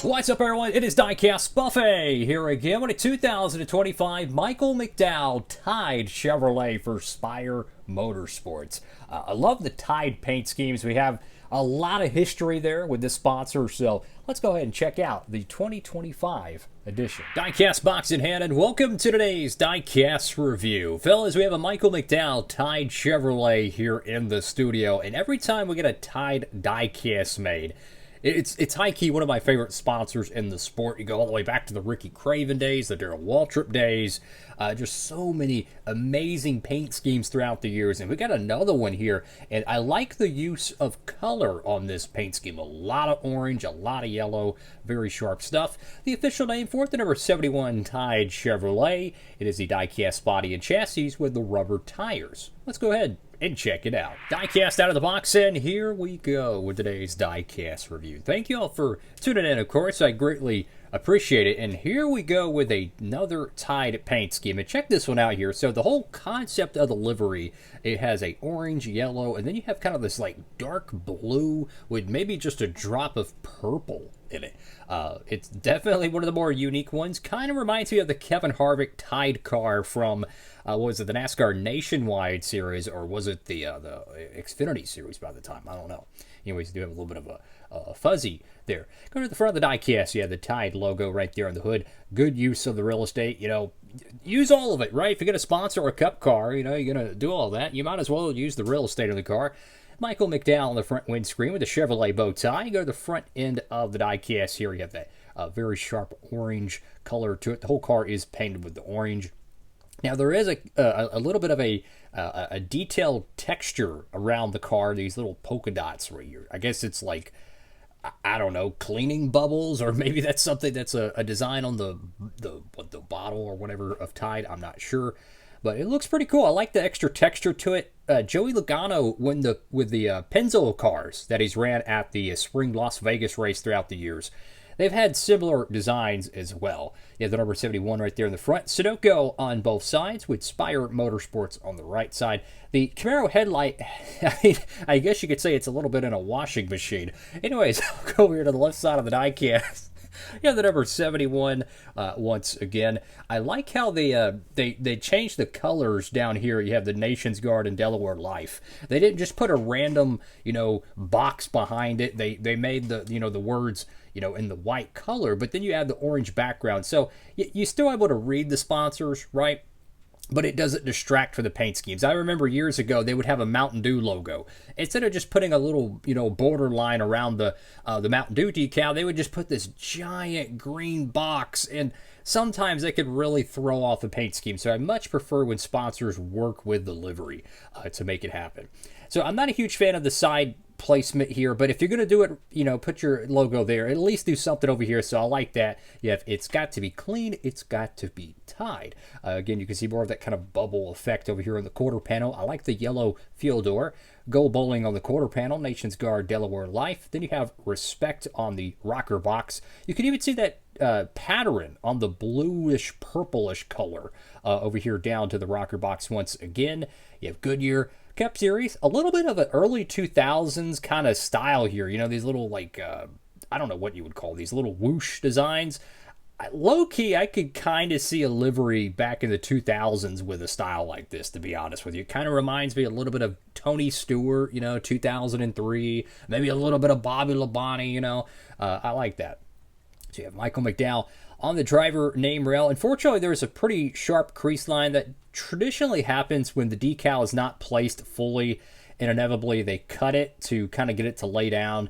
What's up, everyone? It is Diecastbuffet here again with a 2025 Michael McDowell Tide Chevrolet for Spire Motorsports. I love the Tide paint schemes. We have a lot of history there with this sponsor, so let's go ahead and check out the 2025 edition. Diecast box in hand, and welcome to today's Diecast review. Fellas, we have a Michael McDowell Tide Chevrolet here in the studio, and every time we get a Tide diecast made, it's high-key one of my favorite sponsors in the sport. You go all the way back to the Ricky Craven days, the Darrell Waltrip days. Just so many amazing paint schemes throughout the years. And we got another one here. And I like the use of color on this paint scheme. A lot of orange, a lot of yellow, very sharp stuff. The official name for it, the number 71 Tide Chevrolet. It is the diecast body and chassis with the rubber tires. Let's go ahead and check it out. Diecast out of the box, and here we go with today's Diecast review. Thank you all for tuning in, of course. I greatly appreciate it. And here we go with another Tide paint scheme. And check this one out here. So the whole concept of the livery, it has a orange, yellow, and then you have kind of this like dark blue with maybe just a drop of purple in it. It's definitely one of the more unique ones. Kind of reminds me of the Kevin Harvick Tide car from was it the NASCAR Nationwide series, or was it the Xfinity series by the time? I don't know. Anyways, do have a little bit of a fuzzy there. Go to the front of the diecast. You have the Tide logo right there on the hood. Good use of the real estate. You know, use all of it, right? If you're going to sponsor a cup car, you know, you're going to do all that. You might as well use the real estate of the car. Michael McDowell on the front windscreen with the Chevrolet bow tie. You go to the front end of the diecast here. You have that very sharp orange color to it. The whole car is painted with the orange. Now, there is a little bit of a detailed texture around the car, these little polka dots right here. I guess it's like, I don't know, cleaning bubbles, or maybe that's something that's a design on the bottle or whatever of Tide. I'm not sure, but it looks pretty cool. I like the extra texture to it. Joey Logano with the Pennzoil cars that he's ran at the Spring Las Vegas race throughout the years. They've had similar designs as well. You have the number 71 right there in the front. Sudoku on both sides with Spire Motorsports on the right side. The Camaro headlight, I guess you could say it's a little bit in a washing machine. Anyways, I'll go over here to the left side of the diecast. You have the number 71 once again. I like how they changed the colors down here. You have the Nations Guard and Delaware Life. They didn't just put a random, box behind it. They made the words, in the white color, but then you add the orange background. So you're still able to read the sponsors, right? But it doesn't distract from the paint schemes. I remember years ago they would have a Mountain Dew logo. Instead of just putting a little, border line around the Mountain Dew decal, they would just put this giant green box, and sometimes they could really throw off the paint scheme. So I much prefer when sponsors work with the livery to make it happen. So I'm not a huge fan of the side placement here, but if you're going to do it, put your logo there. At least do something over here, so I like that. Yeah, it's got to be clean. It's got to be Tide. Again, you can see more of that kind of bubble effect over here on the quarter panel. I like the yellow field door. Go Bowling on the quarter panel. Nations Guard, Delaware Life. Then you have Respect on the rocker box. You can even see that pattern on the bluish, purplish color over here down to the rocker box once again. You have Goodyear Cup Series, a little bit of an early 2000s kind of style here. These little, I don't know what you would call these, little whoosh designs. Low-key, I could kind of see a livery back in the 2000s with a style like this, to be honest with you. It kind of reminds me a little bit of Tony Stewart, 2003, maybe a little bit of Bobby Labonte, I like that. So you have Michael McDowell on the driver name rail. Unfortunately, there's a pretty sharp crease line that traditionally happens when the decal is not placed fully, and inevitably they cut it to kind of get it to lay down.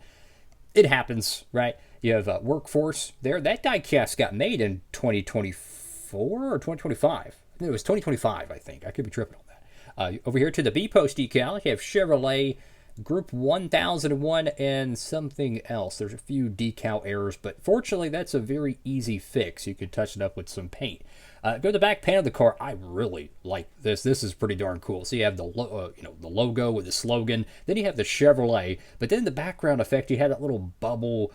It happens, right? You have Workforce there. That diecast got made in 2024 or 2025. I think it was 2025, I think. I could be tripping on that. Over here to the B post decal, you have Chevrolet Group 1001 and something else. There's a few decal errors, but fortunately that's a very easy fix. You can touch it up with some paint. Go to the back panel of the car. I really like this. This is pretty darn cool. So you have the logo with the slogan. Then you have the Chevrolet, but then the background effect, you have that little bubble,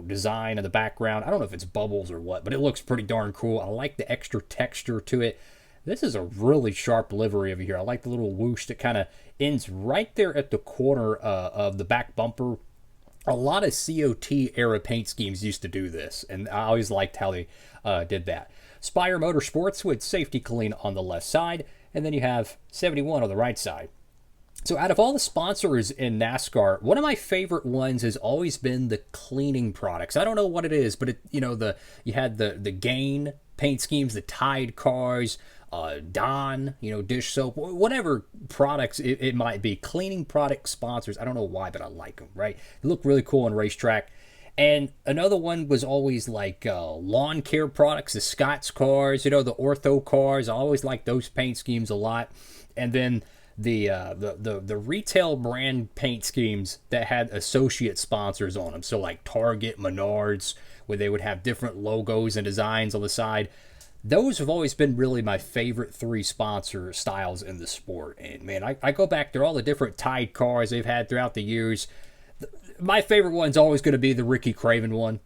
design in the background. I don't know if it's bubbles or what, but it looks pretty darn cool. I like the extra texture to it. This is a really sharp livery over here. I like the little whoosh that kind of ends right there at the corner of the back bumper A lot of COT era paint schemes used to do this, and I always liked how they did that. Spire Motorsports with Safety Clean on the left side, and then you have 71 on the right side. So out of all the sponsors in NASCAR, one of my favorite ones has always been the cleaning products. I don't know what it is, but you had the Gain paint schemes, the Tide cars, Dawn, dish soap, whatever products it might be. Cleaning product sponsors. I don't know why, but I like them, right? They look really cool on racetrack. And another one was always like lawn care products, the Scott's cars, the Ortho cars. I always liked those paint schemes a lot. And then the retail brand paint schemes that had associate sponsors on them. So like Target, Menards, where they would have different logos and designs on the side. Those have always been really my favorite three sponsor styles in the sport. And man, I go back to all the different Tide cars they've had throughout the years. My favorite one's always going to be the Ricky Craven one.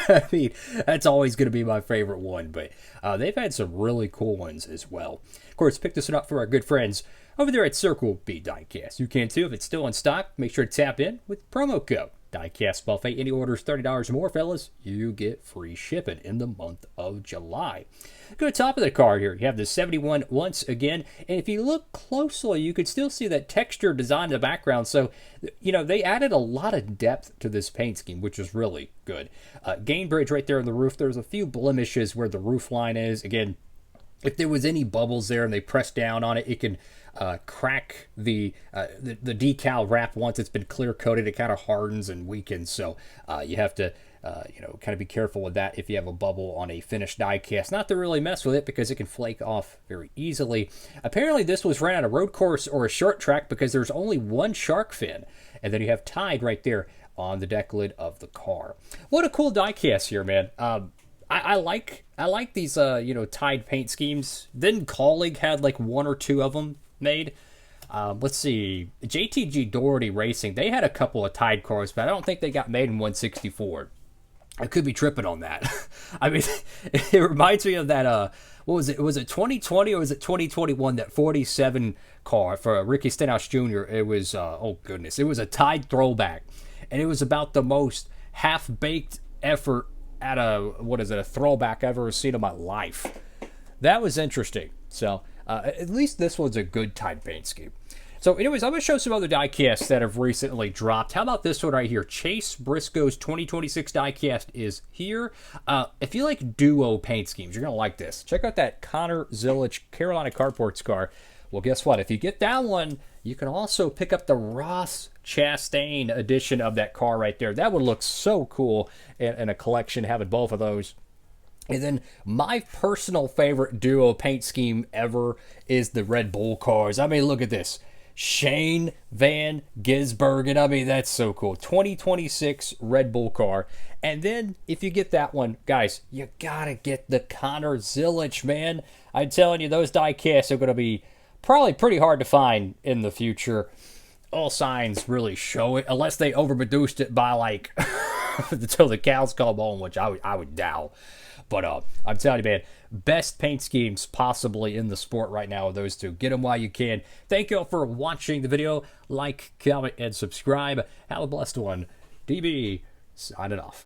I mean, that's always going to be my favorite one. But they've had some really cool ones as well. Of course, pick this one up for our good friends over there at Circle B Diecast. You can too if it's still in stock. Make sure to tap in with promo code Diecastbuffet. Any orders $30 or more, fellas, you get free shipping in the month of July. Go to the top of the card here. You have the 71 once again. And if you look closely, you could still see that texture design in the background. So, they added a lot of depth to this paint scheme, which is really good. Gain bridge right there on the roof. There's a few blemishes where the roof line is. Again, if there was any bubbles there and they press down on it, it can crack the decal wrap once it's been clear coated. It kind of hardens and weakens. So you have to kind of be careful with that if you have a bubble on a finished die cast. Not to really mess with it because it can flake off very easily. Apparently this was ran on a road course or a short track because there's only one shark fin. And then you have Tide right there on the deck lid of the car. What a cool die cast here, man. I like these Tide paint schemes. Then Colleague had like one or two of them made. Let's see, JTG Doherty Racing, they had a couple of Tide cars, but I don't think they got made in 164. I could be tripping on that. I mean, it reminds me of that what was it? Was it 2020 or was it 2021? That 47 car for Ricky Stenhouse Jr. It was oh goodness, it was a Tide throwback, and it was about the most half-baked effort at a throwback I've ever seen in my life. That was interesting. So at least this one's a good Tide paint scheme. So anyways, I'm going to show some other diecasts that have recently dropped. How about this one right here? Chase Briscoe's 2026 diecast is here. If you like duo paint schemes, you're going to like this. Check out that Connor Zillich Carolina Carports car. Well, guess what? If you get that one, you can also pick up the Ross Chastain edition of that car right there. That would look so cool in a collection, having both of those. And then my personal favorite duo paint scheme ever is the Red Bull cars. I mean, look at this. Shane Van Gisbergen. I mean, that's so cool. 2026 Red Bull car. And then if you get that one, guys, you got to get the Connor Zillich, man. I'm telling you, those diecasts are going to be probably pretty hard to find in the future. All signs really show it, unless they overproduced it by like until the cows come home, which I would doubt. But I'm telling you, man, best paint schemes possibly in the sport right now are those two. Get them while you can. Thank you all for watching the video. Like, comment, and subscribe. Have a blessed one. DB, signing off.